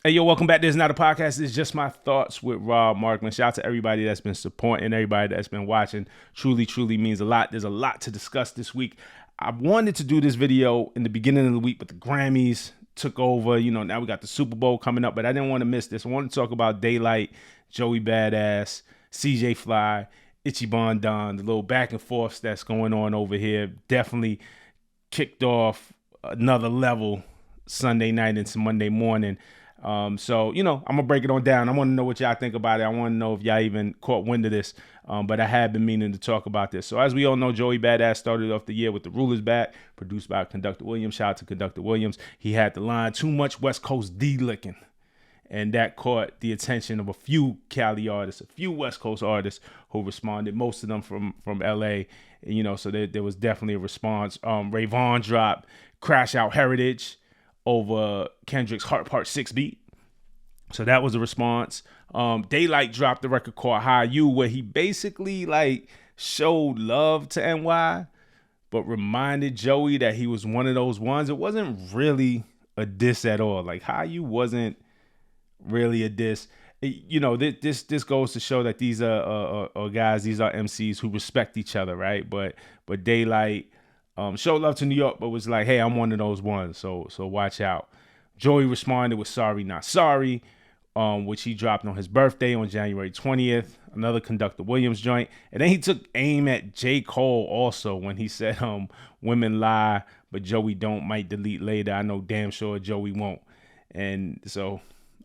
Hey, yo, welcome back. This is not a podcast. It's just my thoughts with Rob Markman. Shout out to everybody that's been supporting, everybody that's been watching. Truly means a lot. There's a lot to discuss this week. I wanted to do this video in the beginning of the week, but the Grammys took over. You know, now we got the Super Bowl coming up, but I didn't want to miss this. I wanted to talk about Daylyt, Joey Badass, CJ Fly, Ichiban Don, the little back and forths that's going on over here. Definitely kicked off another level Sunday night into Monday morning. So, you know, I'm gonna break it on down. I want to know what y'all think about it. I want to know if y'all even caught wind of this. But I have been meaning to talk about this. So as we all know, Joey Badass started off the year with The Ruler's Back, produced by Conductor Williams. Shout out to Conductor Williams. He had the line, "Too much West Coast D-licking." And that caught the attention of a few Cali artists, a few West Coast artists who responded, most of them from LA. And, you know, so there was definitely a response. Ray Vaughn dropped Crash Out Heritage over Kendrick's Heart Part 6 beat. So that was a response. Daylyt dropped the record called High You, where he basically like showed love to NY, but reminded Joey that he was one of those ones. It wasn't really a diss at all. Like High You wasn't really a diss. You know, this goes to show that these are guys, these are MCs who respect each other, right? But Daylyt showed love to New York, but was like, hey, I'm one of those ones, so watch out. Joey responded with Sorry Not Sorry, which he dropped on his birthday on January 20th, another Conductor Williams joint. And then he took aim at J. Cole also when he said, women lie, but Joey don't, might delete later. I know damn sure Joey won't. And so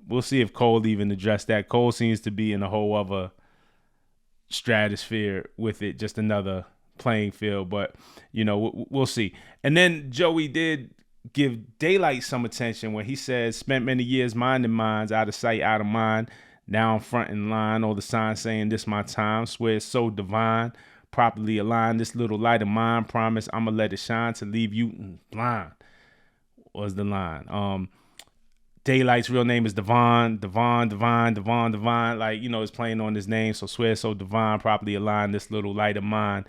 we'll see if Cole even addressed that. Cole seems to be in a whole other stratosphere with it, just another playing field, but you know, we'll see. And then Joey did give Daylyt some attention when he says, spent many years minding minds, out of sight, out of mind. Now I'm front in line, all the signs saying this my time. Swear it's so divine, properly aligned. This little light of mine, promise I'ma let it shine to leave you blind. Was the line. Daylight's real name is Devon. Like, you know, it's playing on his name. So swear it's so divine, properly aligned. This little light of mine.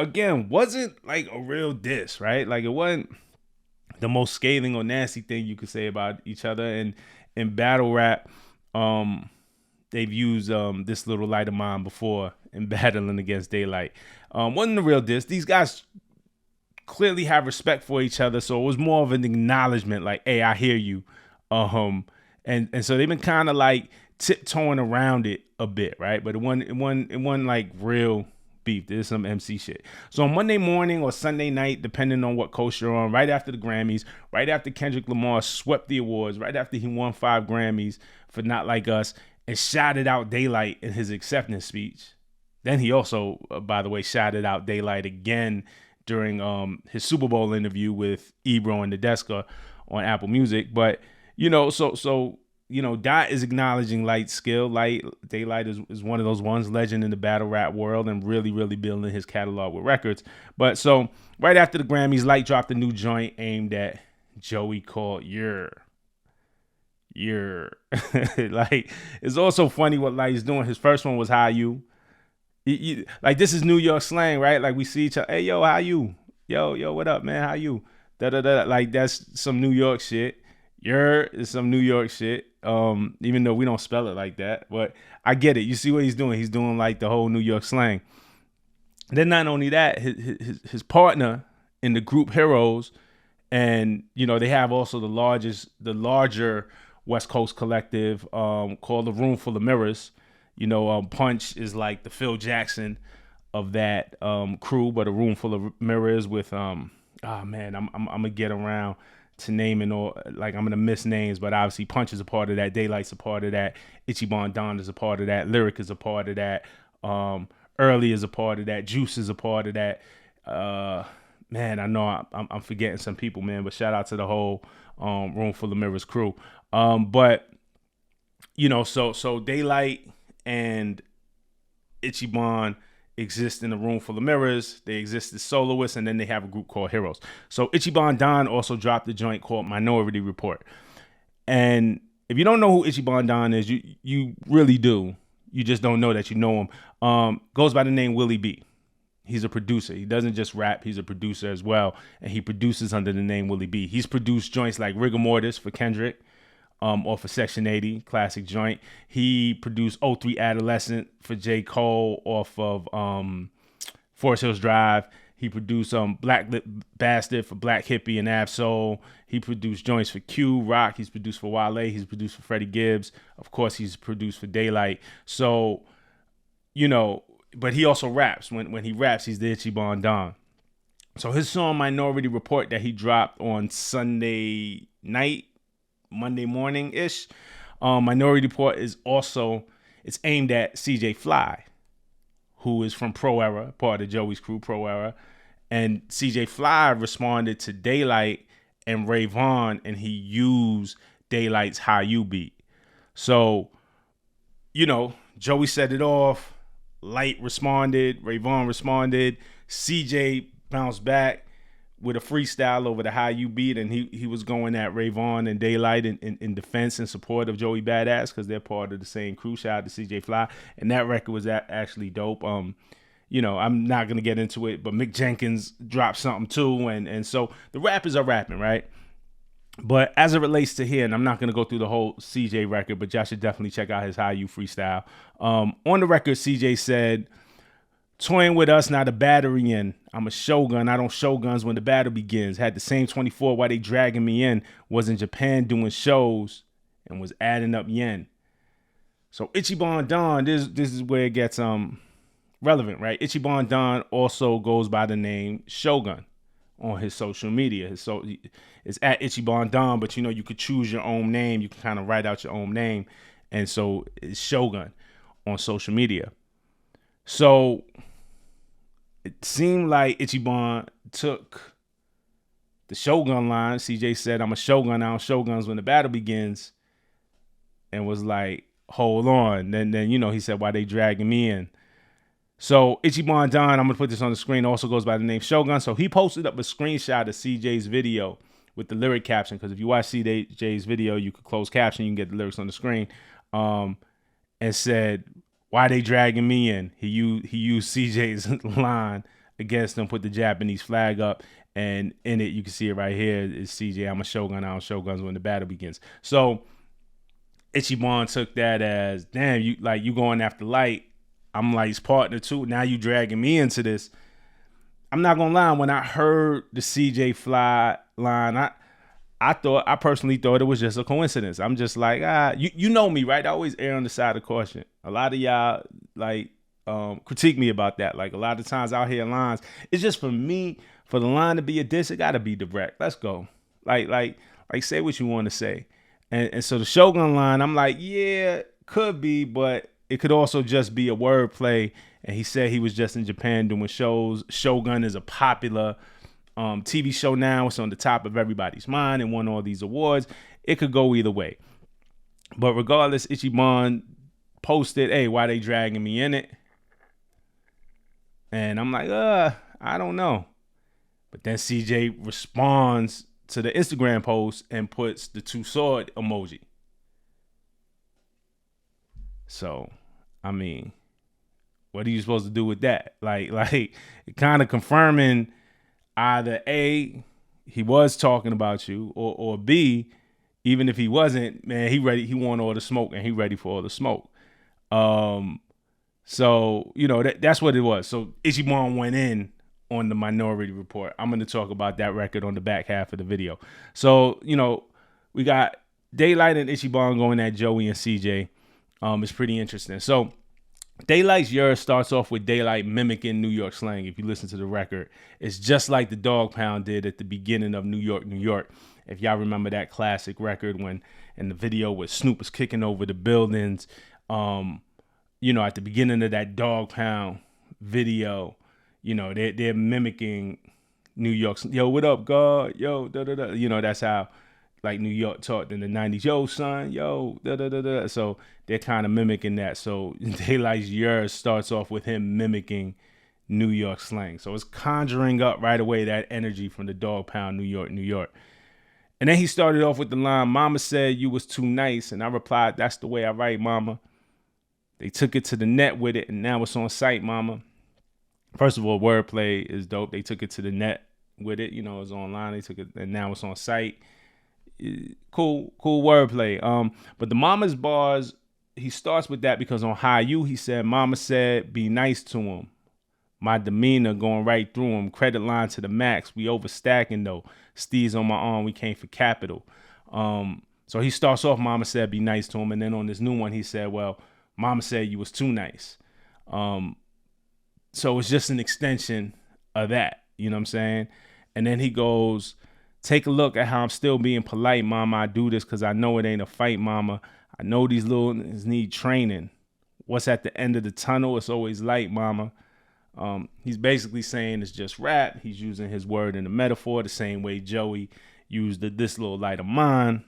Again, wasn't like a real diss, right? Like it wasn't the most scathing or nasty thing you could say about each other. And in battle rap, they've used this little light of mine before in battling against Daylyt. Wasn't a real diss. These guys clearly have respect for each other, so it was more of an acknowledgement, like, hey, I hear you. And so they've been kind of like tiptoeing around it a bit, right? But it wasn't like real beef. There's some MC shit. So on Monday morning or Sunday night, depending on what coast you're on, right after the Grammys, right after Kendrick Lamar swept the awards, right after he won 5 Grammys for Not Like Us and shouted out Daylyt in his acceptance speech. Then he also, by the way, shouted out Daylyt again during his Super Bowl interview with Ebro and Nadeska on Apple Music. But, you know, so you know, Dot is acknowledging Light's skill. Daylyt is one of those ones, legend in the battle rap world, and really building his catalog with records. But so right after the Grammys, Light dropped a new joint aimed at Joey called YHRR. Like, it's also funny what Light is doing. His first one was How You. Like, this is New York slang, right? Like, we see each other. Hey, yo, how you? Yo, what up, man? How you? Da. Like, that's some New York shit. YHRR is some New York shit. Even though we don't spell it like that, but I get it. You see what he's doing? He's doing like the whole New York slang. Then not only that, his partner in the group Heroes, and you know, they have also the larger West Coast collective called The Room Full of Mirrors. You know, Punch is like the Phil Jackson of that crew, but A Room Full of Mirrors with I'm gonna get around to naming, or like I'm gonna miss names, but obviously Punch is a part of that, Daylight's a part of that, Ichiban Don is a part of that, Lyric is a part of that, Early is a part of that, Juice is a part of that. Man, I know I'm forgetting some people, man, but shout out to the whole Room Full of Mirrors crew. But you know, so Daylyt and Ichiban exist in a room full of mirrors. They exist as soloists, and then they have a group called Heroes. So Ichiban Don also dropped a joint called Minority Report. And if you don't know who Ichiban Don is, you really do. You just don't know that you know him. Goes by the name Willie B. He's a producer. He doesn't just rap. He's a producer as well. And he produces under the name Willie B. He's produced joints like Rigor Mortis for Kendrick. off of Section 80, classic joint. He produced '03 Adolescent for J. Cole off of Forest Hills Drive. He produced Black Lip Bastard for Black Hippie and Ab-Soul. He produced joints for Q Rock. He's produced for Wale. He's produced for Freddie Gibbs. Of course, he's produced for Daylyt. So, but he also raps. When he raps, he's the Ichiban Don. So his song Minority Report that he dropped on Sunday night, Monday morning-ish, Minority Report is also, it's aimed at CJ Fly, who is from Pro Era, part of Joey's crew, Pro Era. And CJ Fly responded to Daylyt and Ray Vaughn, and he used Daylight's How You beat. So, Joey set it off. Light responded. Ray Vaughn responded. CJ bounced back with a freestyle over the How You beat, and he was going at Ray Vaughn and Daylyt in defense and support of Joey Badass, because they're part of the same crew. Shout out to CJ Fly. And that record was actually dope. I'm not going to get into it, but Mick Jenkins dropped something too. And so the rappers are rapping, right? But as it relates to here, and I'm not going to go through the whole CJ record, but y'all should definitely check out his How You freestyle. On the record, CJ said, "Toying with us, not a battery in. I'm a shogun. I don't show guns when the battle begins. Had the same 24 while they dragging me in. Was in Japan doing shows and was adding up yen." So Ichiban Don, this is where it gets relevant, right? Ichiban Don also goes by the name Shogun on his social media. It's at Ichiban Don, but you could choose your own name. You can kind of write out your own name. And so it's Shogun on social media. So it seemed like Ichiban took the Shogun line. CJ said, "I'm a Shogun. I don't show guns when the battle begins," and was like, "Hold on." Then he said, "Why they dragging me in?" So Ichiban Don, I'm going to put this on the screen, also goes by the name Shogun. So he posted up a screenshot of CJ's video with the lyric caption, because if you watch CJ's video, you could close caption, you can get the lyrics on the screen, and said, "Why they dragging me in?" He used CJ's line against them, put the Japanese flag up, and in it, you can see it right here, is CJ, "I'm a Shogun, I don't show guns when the battle begins." So Ichiban took that as, damn, you going after Light. I'm Light's partner too. Now you dragging me into this. I'm not gonna lie, when I heard the CJ Fly line, I personally thought it was just a coincidence. I'm just like, you know me, right? I always err on the side of caution. A lot of y'all critique me about that. Like, a lot of times I'll hear lines. It's just, for me, for the line to be a diss, it gotta be direct. Let's go. Like say what you want to say. And so the Shogun line, I'm like, yeah, could be, but it could also just be a wordplay. And he said he was just in Japan doing shows. Shogun is a popular TV show now. It's on the top of everybody's mind and won all these awards. It could go either way. But regardless, Ichiban posted, "Hey, why they dragging me in it?" And I'm like, I don't know. But then CJ responds to the Instagram post and puts the two sword emoji. So, I mean, what are you supposed to do with that? Like kind of confirming either A, he was talking about you, or B, even if he wasn't, man, he want all the smoke, and he ready for all the smoke. So, that's what it was. So Ichiban went in on the Minority Report. I'm going to talk about that record on the back half of the video. So, we got Daylyt and Ichiban going at Joey and CJ. It's pretty interesting. So Daylight's YHRR starts off with Daylyt mimicking New York slang. If you listen to the record, it's just like the Dog Pound did at the beginning of New York, New York. If y'all remember that classic record when in the video where Snoop was kicking over the buildings, at the beginning of that Dog Pound video, they're mimicking New York. Yo, what up, God? Yo, da da da. That's how like New York talked in the 90s. Yo, son, yo, da da da da. So they're kind of mimicking that. So Daylight's YHRR starts off with him mimicking New York slang. So it's conjuring up right away that energy from the Dog Pound, New York, New York. And then he started off with the line, "Mama said you was too nice." And I replied, "That's the way I write, mama. They took it to the net with it, and now it's on site, mama." First of all, wordplay is dope. They took it to the net with it. It's online. They took it, and now it's on site. Cool wordplay. But the mama's bars, he starts with that because on High U, he said, Mama said, be nice to him. My demeanor going right through him. Credit line to the max. We overstacking though. Steve's on my arm. We came for capital. So he starts off, Mama said, be nice to him. And then on this new one, he said, well, Mama said you was too nice. So it's just an extension of that. You know what I'm saying? And then he goes, take a look at how I'm still being polite, Mama. I do this because I know it ain't a fight, Mama. I know these little niggas need training. What's at the end of the tunnel? It's always light, Mama. He's basically saying it's just rap. He's using his word in a metaphor the same way Joey used this little light of mine.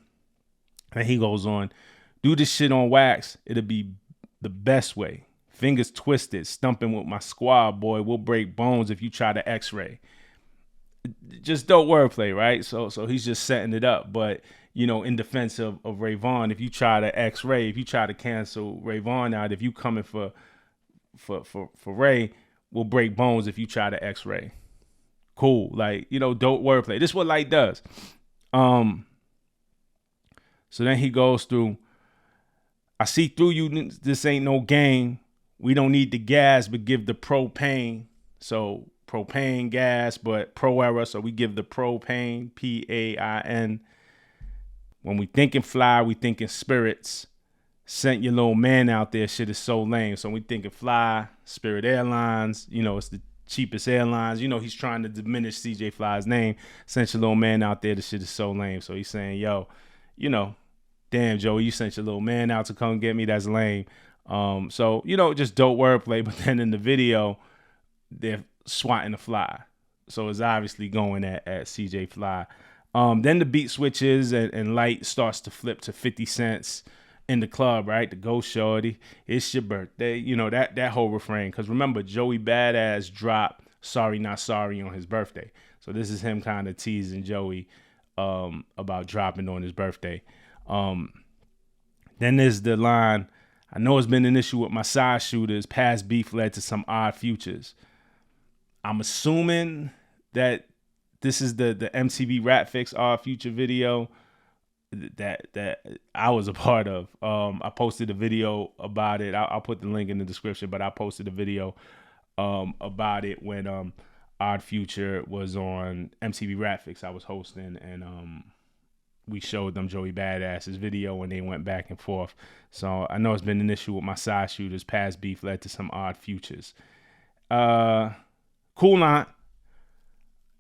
And he goes on, do this shit on wax. It'll be the best way. Fingers twisted, stumping with my squad, boy. We'll break bones if you try to x-ray. Just dope wordplay, right? So he's just setting it up. But, you know, in defense of Ray Vaughn, if you try to x-ray, if you try to cancel Ray Vaughn out, if you coming for Ray, we'll break bones if you try to x-ray. Cool. Like, you know, dope wordplay. This is what Light does. So then he goes through, I see through you, this ain't no game. We don't need the gas, but give the propane. So propane gas, but pro era. So we give the propane, P-A-I-N. When we thinking fly, we thinking spirits. Sent your little man out there. Shit is so lame. So we thinking fly, Spirit Airlines. You know, it's the cheapest airlines. You know, he's trying to diminish CJ Fly's name. Sent your little man out there. The shit is so lame. So he's saying, yo, you know, damn, Joey, you sent your little man out to come get me. That's lame. So, you know, just dope wordplay. But then in the video, they're swatting the fly. So it's obviously going at CJ Fly. Then the beat switches and Light starts to flip to 50 cents in the club, right? The Go Shorty, it's your birthday. You know, that whole refrain. Because remember, Joey Badass dropped Sorry Not Sorry on his birthday. So this is him kind of teasing Joey about dropping on his birthday. Then there's the line, I know it's been an issue with my side shooters. Past beef led to some odd futures. I'm assuming that this is the MTV Rap Fix Odd Future video that I was a part of. I posted a video about it. I'll put the link in the description, but I posted a video about it when Odd Future was on MTV Rap Fix. I was hosting and we showed them Joey Badass's video and they went back and forth. So I know it's been an issue with my side shooters. Past beef led to some odd futures. Cool line.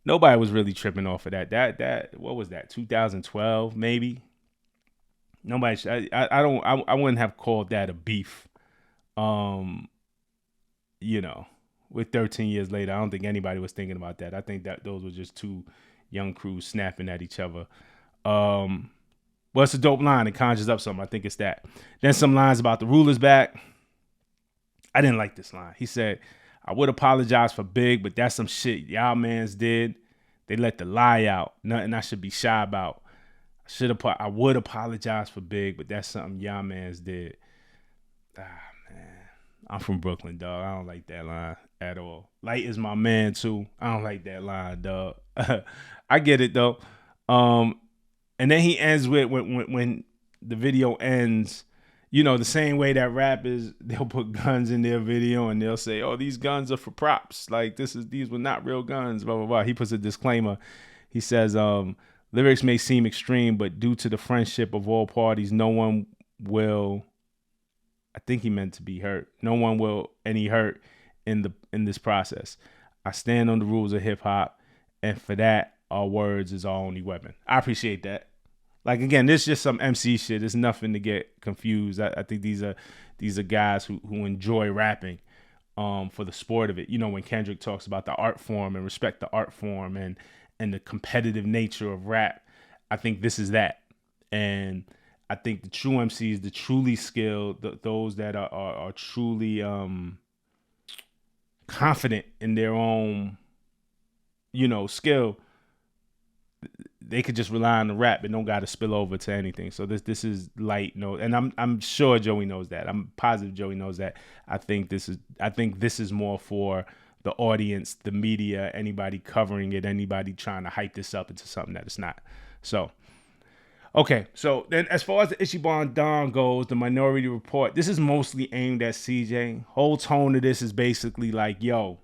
Nobody was really tripping off of that. That what was that? 2012 maybe. Nobody. I wouldn't have called that a beef. You know, with 13 years later, I don't think anybody was thinking about that. I think that those were just two young crews snapping at each other. Well, it's a dope line. It conjures up something. I think it's that. Then some lines about the rulers back. I didn't like this line. He said, I would apologize for Big, but that's some shit y'all mans did. They let the lie out. Nothing I should be shy about. I would apologize for Big, but that's something y'all mans did. Ah, man. I'm from Brooklyn, dog. I don't like that line at all. Light is my man, too. I don't like that line, dog. I get it, though. And then he ends with when the video ends, you know, the same way that rappers, they'll put guns in their video and they'll say, oh, these guns are for props. Like these were not real guns, blah, blah, blah. He puts a disclaimer. He says, lyrics may seem extreme, but due to the friendship of all parties, no one will, I think he meant to be hurt. No one will any hurt in this process. I stand on the rules of hip hop. And for that, our words is our only weapon. I appreciate that. Like, again, this is just some MC shit. There's nothing to get confused. I think these are guys who enjoy rapping for the sport of it. You know, when Kendrick talks about the art form and respect the art form and the competitive nature of rap, I think this is that. And I think the true MCs, the truly skilled, those that are truly confident in their own, you know, skill, they could just rely on the rap and don't got to spill over to anything. So this is Light, and I'm sure Joey knows that. I'm positive Joey knows that. I think this is more for the audience, the media, anybody covering it, anybody trying to hype this up into something that it's not. So, Okay, so then as far as the Ichiban Don goes, the Minority Report, this is mostly aimed at CJ. Whole tone of this is basically like, yo,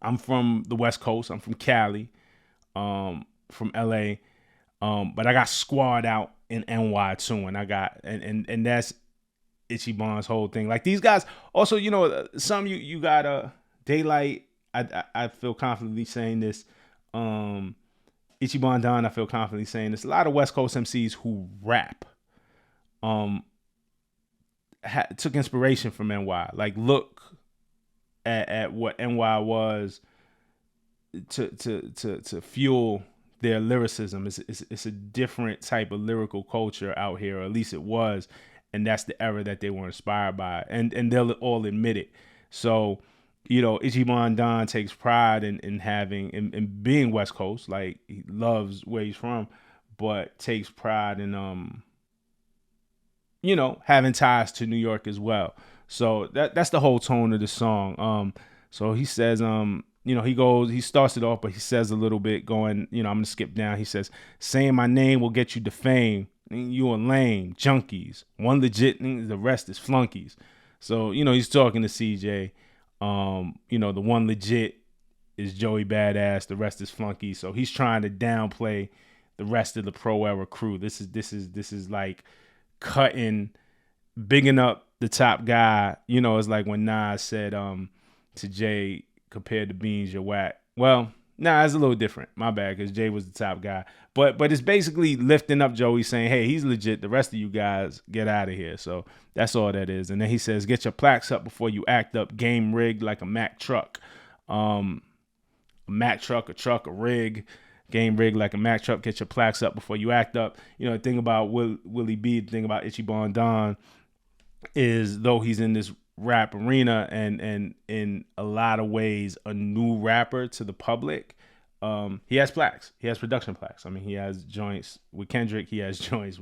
I'm from the West Coast. I'm from Cali, from LA, but I got squad out in NY too, and I got and that's Ichiban's whole thing. Like these guys, also, some you got Daylyt. I feel confidently saying this. Ichiban Don, I feel confidently saying this. A lot of West Coast MCs who rap, took inspiration from NY. Like look at what NY was to fuel their lyricism. It's a different type of lyrical culture out here, or at least it was, and that's the era that they were inspired by, and they'll all admit it. So, Ichiban Don takes pride in having in being West Coast, like he loves where he's from, but takes pride in having ties to New York as well. So that's the whole tone of the song. So he says, he starts it off, but he says a little bit going, I'm gonna skip down. He says, saying my name will get you to fame. You are lame, junkies. One legit, the rest is flunkies. So, he's talking to CJ. The one legit is Joey Badass, the rest is flunkies. So he's trying to downplay the rest of the pro era crew. This is like cutting, bigging up the top guy. It's like when Nas said to Jay, compared to Beans, you're whack. Well, it's a little different. My bad, because Jay was the top guy. But it's basically lifting up Joey, saying, hey, he's legit. The rest of you guys, get out of here. So that's all that is. And then he says, get your plaques up before you act up. Game rigged like a Mack truck. A Mack truck, a truck, a rig. Game rigged like a Mack truck. Get your plaques up before you act up. The thing about Willie B, the thing about Ichiban Don is, though he's in this rap arena and in a lot of ways a new rapper to the public, he has plaques. He has production plaques. I mean, he has joints with Kendrick. He has joints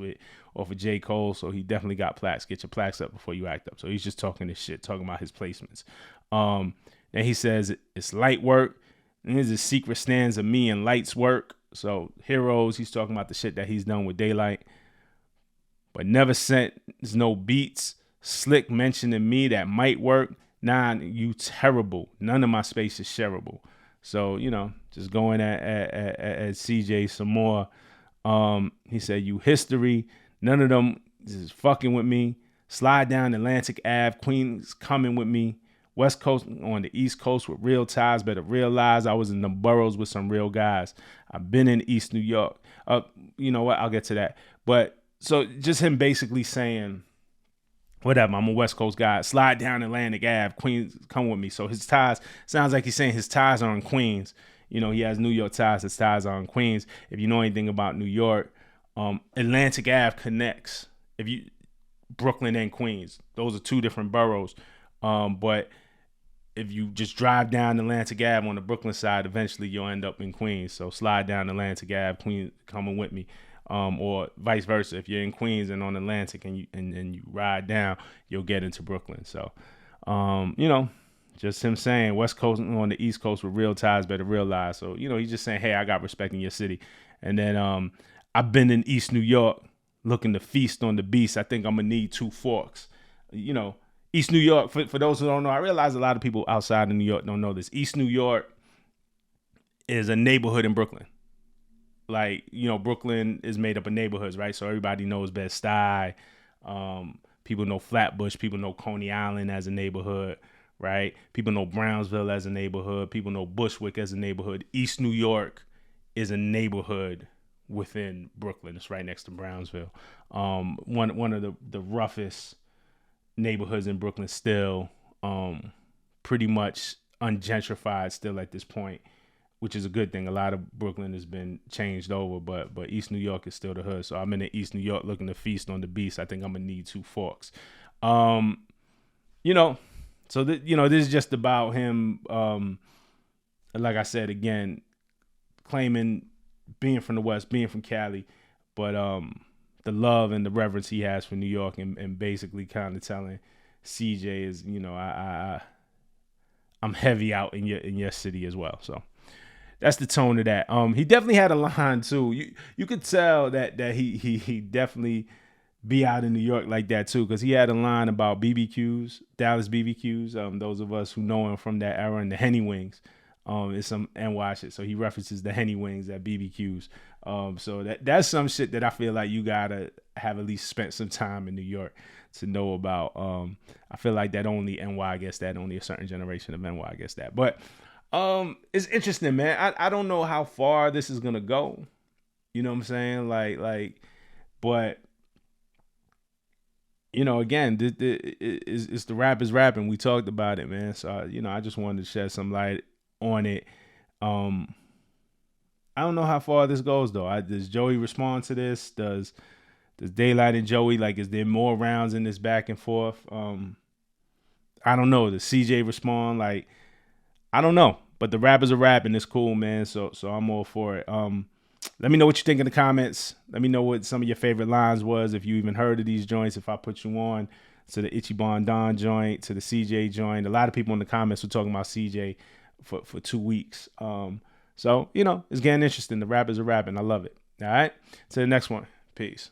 off of J. Cole. So he definitely got plaques. Get your plaques up before you act up. So he's just talking this shit, talking about his placements. Then he says it's light work. And there's a secret stands of me and Light's work. So Heroes, he's talking about the shit that he's done with Daylyt. But never sent no beats. Slick mentioning me that might work. Nah, you terrible. None of my space is shareable. So, just going at CJ some more. He said, you history. None of them is fucking with me. Slide down Atlantic Ave. Queens coming with me. West Coast on the East Coast with real ties. Better realize I was in the boroughs with some real guys. I've been in East New York. You know what? I'll get to that. But so just him basically saying, whatever, I'm a West Coast guy. Slide down Atlantic Ave. Queens, come with me. So his ties, sounds like he's saying his ties are in Queens. He has New York ties. His ties are in Queens. If you know anything about New York, Atlantic Ave connects. Brooklyn and Queens, those are two different boroughs. But if you just drive down Atlantic Ave on the Brooklyn side, eventually you'll end up in Queens. So slide down Atlantic Ave, Queens, coming with me. Or vice versa. If you're in Queens and on Atlantic and you ride down, you'll get into Brooklyn. So, just him saying West Coast on the East Coast with real ties, better realize. So, he's just saying, hey, I got respect in your city. And then I've been in East New York looking to feast on the beast. I think I'm going to need 2 forks. East New York, for those who don't know, I realize a lot of people outside of New York don't know this. East New York is a neighborhood in Brooklyn. Like, Brooklyn is made up of neighborhoods, right? So everybody knows Bed-Stuy. People know Flatbush. People know Coney Island as a neighborhood, right? People know Brownsville as a neighborhood. People know Bushwick as a neighborhood. East New York is a neighborhood within Brooklyn. It's right next to Brownsville. One of the roughest neighborhoods in Brooklyn still, pretty much ungentrified still at this point, which is a good thing. A lot of Brooklyn has been changed over, but East New York is still the hood. So I'm in East New York looking to feast on the beast. I think I'm gonna need 2 forks. So this is just about him. Like I said again, claiming being from the West, being from Cali, but the love and the reverence he has for New York, and basically kind of telling CJ is, I'm heavy out in your city as well. So that's the tone of that. He definitely had a line too. You could tell that he definitely be out in New York like that too, because he had a line about BBQs, Dallas BBQs. Those of us who know him from that era, and the Henny Wings. It's some NY shit. So he references the Henny Wings at BBQs. So that's some shit that I feel like you gotta have at least spent some time in New York to know about. I feel like that only NY gets that, only a certain generation of NY gets that. But it's interesting, man. I don't know how far this is gonna go. You know what I'm saying? Like, but you know, again, it's the rap is rapping. We talked about it, man. So you know, I just wanted to shed some light on it. I don't know how far this goes though. Does Joey respond to this? Does Daylyt and Joey, like, is there more rounds in this back and forth? I don't know. Does CJ respond? Like, I don't know. But the rappers are rapping. It's cool, man. So I'm all for it. Let me know what you think in the comments. Let me know what some of your favorite lines was. If you even heard of these joints, if I put you on to the Ichiban Don joint, to the CJ joint. A lot of people in the comments were talking about CJ for 2 weeks. So, you know, it's getting interesting. The rappers are rapping. I love it. All right. To the next one. Peace.